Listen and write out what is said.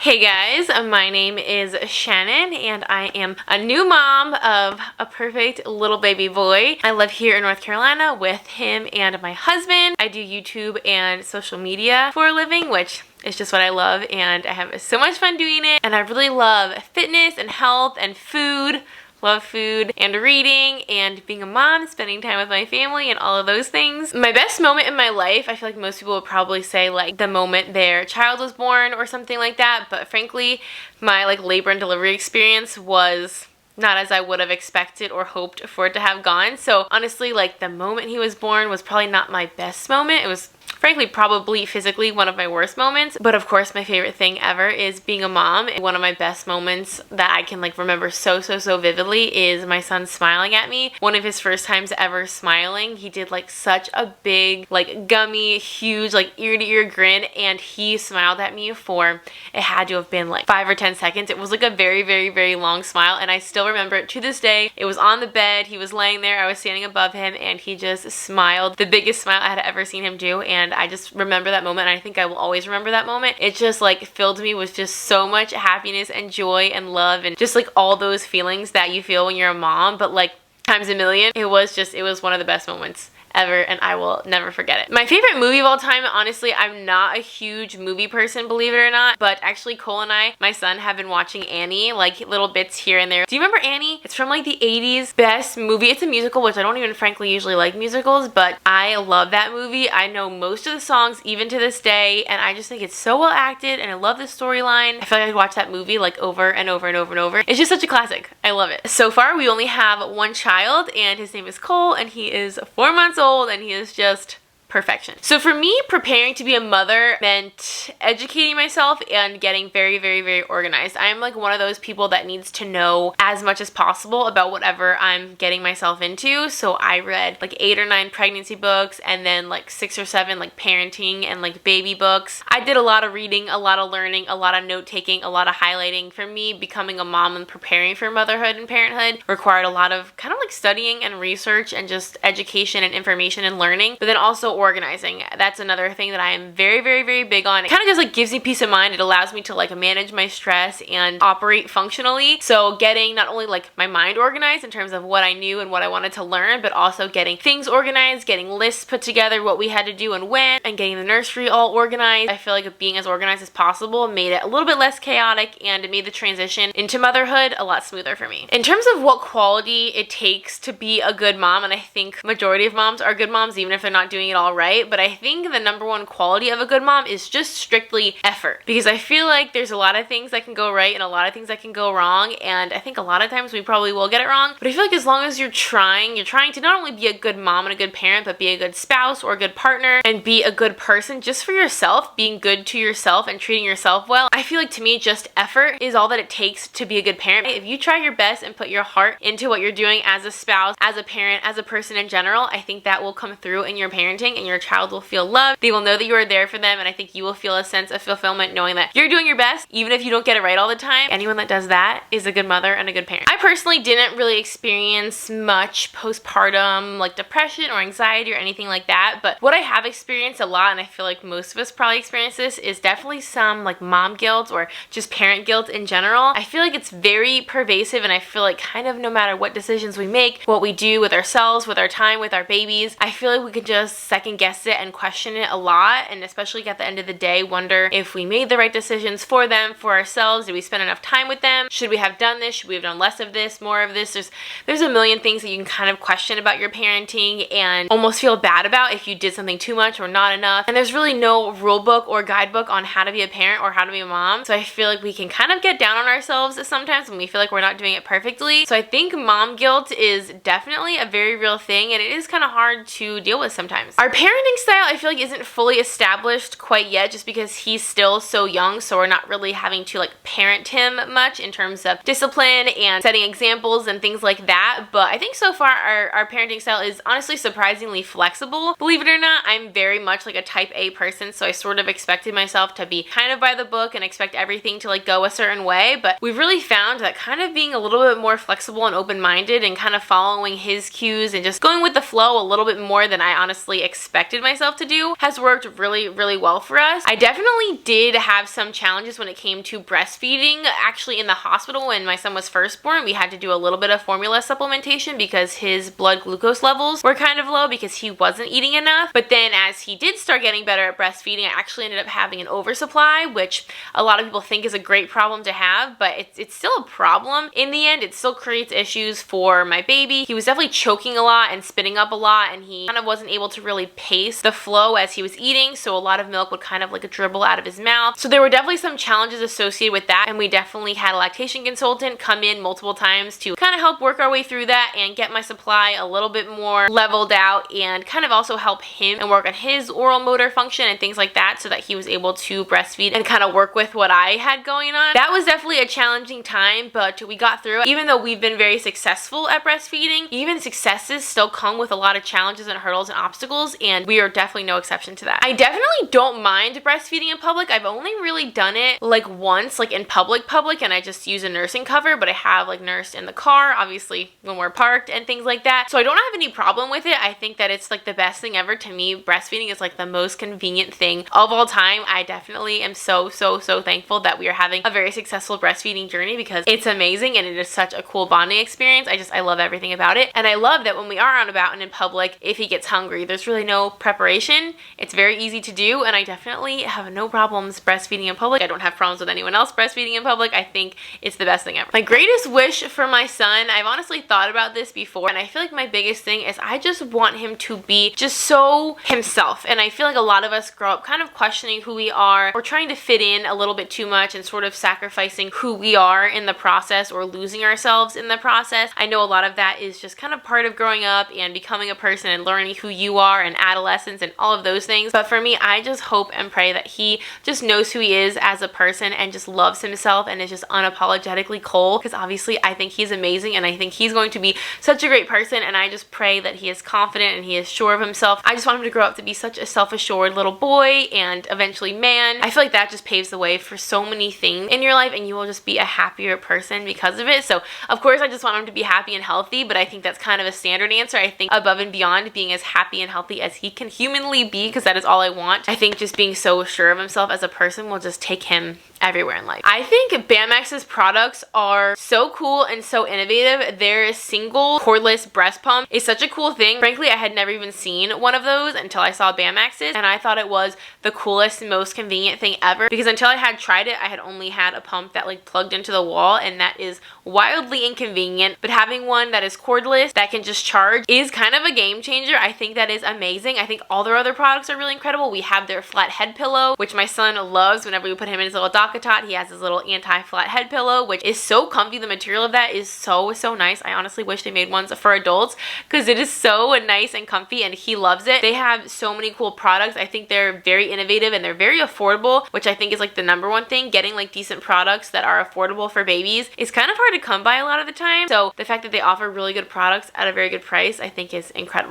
Hey guys, my name is Shannon and I am a new mom of a perfect little baby boy. I live here in North Carolina with him and my husband. I do YouTube and social media for a living, which is just what I love, and I have so much fun doing it. And I really love fitness and health and food. Love food and reading and being a mom, spending time with my family and all of those things. My best moment in my life, I feel like most people would probably say like the moment their child was born or something like that, but frankly, my like labor and delivery experience was not as I would have expected or hoped for it to have gone. So honestly, like the moment he was born was probably not my best moment. It was frankly probably physically one of my worst moments, but of course my favorite thing ever is being a mom. One of my best moments that I can like remember so vividly is my son smiling at me. One of his first times ever smiling. He did like such a big, like gummy, huge, like ear to ear grin, and he smiled at me for, it had to have been like 5 or 10 seconds. It was like a very long smile, and I still remember it to this day. It was on the bed, he was laying there, I was standing above him, and he just smiled, the biggest smile I had ever seen him do. And I just remember that moment, and I think I will always remember that moment. It just like filled me with just so much happiness and joy and love and just like all those feelings that you feel when you're a mom, but like times a million. It was one of the best moments ever, and I will never forget it. My favorite movie of all time, honestly, I'm not a huge movie person, believe it or not, but actually Cole and I, my son, have been watching Annie, like little bits here and there. Do you remember Annie? It's from like the 80s. Best movie. It's a musical, which I don't even frankly usually like musicals, but I love that movie. I know most of the songs even to this day, and I just think it's so well acted, and I love the storyline. I feel like I'd watch that movie like over and over and over and over. It's just such a classic. I love it. So far, we only have one child, and his name is Cole, and he is 4 months old, and he is just perfection. So for me, preparing to be a mother meant educating myself and getting very organized. I'm like one of those people that needs to know as much as possible about whatever I'm getting myself into. So I read like 8 or 9 pregnancy books, and then like 6 or 7 like parenting and like baby books. I did a lot of reading, a lot of learning, a lot of note taking, a lot of highlighting. For me, becoming a mom and preparing for motherhood and parenthood required a lot of kind of like studying and research and just education and information and learning, but then also organizing. That's another thing that I am very big on. It kind of just like gives me peace of mind. It allows me to like manage my stress and operate functionally. So getting not only like my mind organized in terms of what I knew and what I wanted to learn, but also getting things organized, getting lists put together, what we had to do and when, and getting the nursery all organized. I feel like being as organized as possible made it a little bit less chaotic, and it made the transition into motherhood a lot smoother for me. In terms of what quality it takes to be a good mom, and I think majority of moms are good moms even if they're not doing it all right, but I think the number one quality of a good mom is just strictly effort, because I feel like there's a lot of things that can go right and a lot of things that can go wrong, and I think a lot of times we probably will get it wrong, but I feel like as long as you're trying to not only be a good mom and a good parent, but be a good spouse or a good partner and be a good person just for yourself, being good to yourself and treating yourself well. I feel like to me just effort is all that it takes to be a good parent. If you try your best and put your heart into what you're doing as a spouse, as a parent, as a person in general, I think that will come through in your parenting, and your child will feel loved. They will know that you are there for them, and I think you will feel a sense of fulfillment knowing that you're doing your best even if you don't get it right all the time. Anyone that does that is a good mother and a good parent. I personally didn't really experience much postpartum like depression or anxiety or anything like that, but what I have experienced a lot, and I feel like most of us probably experience this, is definitely some like mom guilt or just parent guilt in general. I feel like it's very pervasive, and I feel like kind of no matter what decisions we make, what we do with ourselves, with our time, with our babies, I feel like we could just second guess it and question it a lot, and especially at the end of the day wonder if we made the right decisions for them, for ourselves. Did we spend enough time with them? Should we have done this? Should we have done less of this, more of this? There's a million things that you can kind of question about your parenting and almost feel bad about if you did something too much or not enough, and there's really no rule book or guidebook on how to be a parent or how to be a mom. So I feel like we can kind of get down on ourselves sometimes when we feel like we're not doing it perfectly. So I think mom guilt is definitely a very real thing, and it is kind of hard to deal with sometimes. Our parenting style, I feel like, isn't fully established quite yet, just because he's still so young, so we're not really having to like parent him much in terms of discipline and setting examples and things like that. But I think so far our parenting style is honestly surprisingly flexible. Believe it or not, I'm very much like a type A person, so I sort of expected myself to be kind of by the book and expect everything to like go a certain way, but we've really found that kind of being a little bit more flexible and open-minded and kind of following his cues and just going with the flow a little bit more than I honestly expected expected myself to do has worked really, really well for us. I definitely did have some challenges when it came to breastfeeding. Actually, in the hospital when my son was first born, we had to do a little bit of formula supplementation because his blood glucose levels were kind of low because he wasn't eating enough. But then as he did start getting better at breastfeeding, I actually ended up having an oversupply, which a lot of people think is a great problem to have, but it's still a problem. In the end, it still creates issues for my baby. He was definitely choking a lot and spitting up a lot, and he kind of wasn't able to really pace the flow as he was eating, so a lot of milk would kind of like dribble out of his mouth. So there were definitely some challenges associated with that, and we definitely had a lactation consultant come in multiple times to kind of help work our way through that and get my supply a little bit more leveled out and kind of also help him and work on his oral motor function and things like that so that he was able to breastfeed and kind of work with what I had going on. That was definitely a challenging time, but we got through it. Even though we've been very successful at breastfeeding, even successes still come with a lot of challenges and hurdles and obstacles, and we are definitely no exception to that. I definitely don't mind breastfeeding in public. I've only really done it like once, like in public, and I just use a nursing cover, but I have like nursed in the car, obviously when we're parked and things like that. So I don't have any problem with it. I think that it's like the best thing ever. To me, breastfeeding is like the most convenient thing of all time. I definitely am so thankful that we are having a very successful breastfeeding journey because it's amazing and it is such a cool bonding experience. I love everything about it. And I love that when we are out and about and in public, if he gets hungry, there's really no preparation. It's very easy to do, and I definitely have no problems breastfeeding in public. I don't have problems with anyone else breastfeeding in public. I think it's the best thing ever. My greatest wish for my son, I've honestly thought about this before, and I feel like my biggest thing is I just want him to be just so himself. And I feel like a lot of us grow up kind of questioning who we are or trying to fit in a little bit too much and sort of sacrificing who we are in the process or losing ourselves in the process. I know a lot of that is just kind of part of growing up and becoming a person and learning who you are and adolescence and all of those things. But for me, I just hope and pray that he just knows who he is as a person and just loves himself and is just unapologetically Cole, because obviously I think he's amazing and I think he's going to be such a great person, and I just pray that he is confident and he is sure of himself. I just want him to grow up to be such a self-assured little boy and eventually man. I feel like that just paves the way for so many things in your life, and you will just be a happier person because of it. So of course I just want him to be happy and healthy, but I think that's kind of a standard answer. I think above and beyond being as happy and healthy as he can humanly be, because that is all I want, I think just being so sure of himself as a person will just take him everywhere in life. I think BAMMAX's products are so cool and so innovative. Their single cordless breast pump is such a cool thing. Frankly, I had never even seen one of those until I saw BAMMAX's, and I thought it was the coolest and most convenient thing ever, because until I had tried it, I had only had a pump that like plugged into the wall, and that is wildly inconvenient. But having one that is cordless that can just charge is kind of a game changer. I think that is amazing. I think all their other products are really incredible. We have their flat head pillow, which my son loves. Whenever we put him in his little Tot, he has his little anti-flat head pillow, which is so comfy. The material of that is so nice. I honestly wish they made ones for adults because it is so nice and comfy, and he loves it. They have so many cool products. I think they're very innovative and they're very affordable, which I think is like the #1 thing. Getting like decent products that are affordable for babies is kind of hard to come by a lot of the time. So the fact that they offer really good products at a very good price, I think is incredible.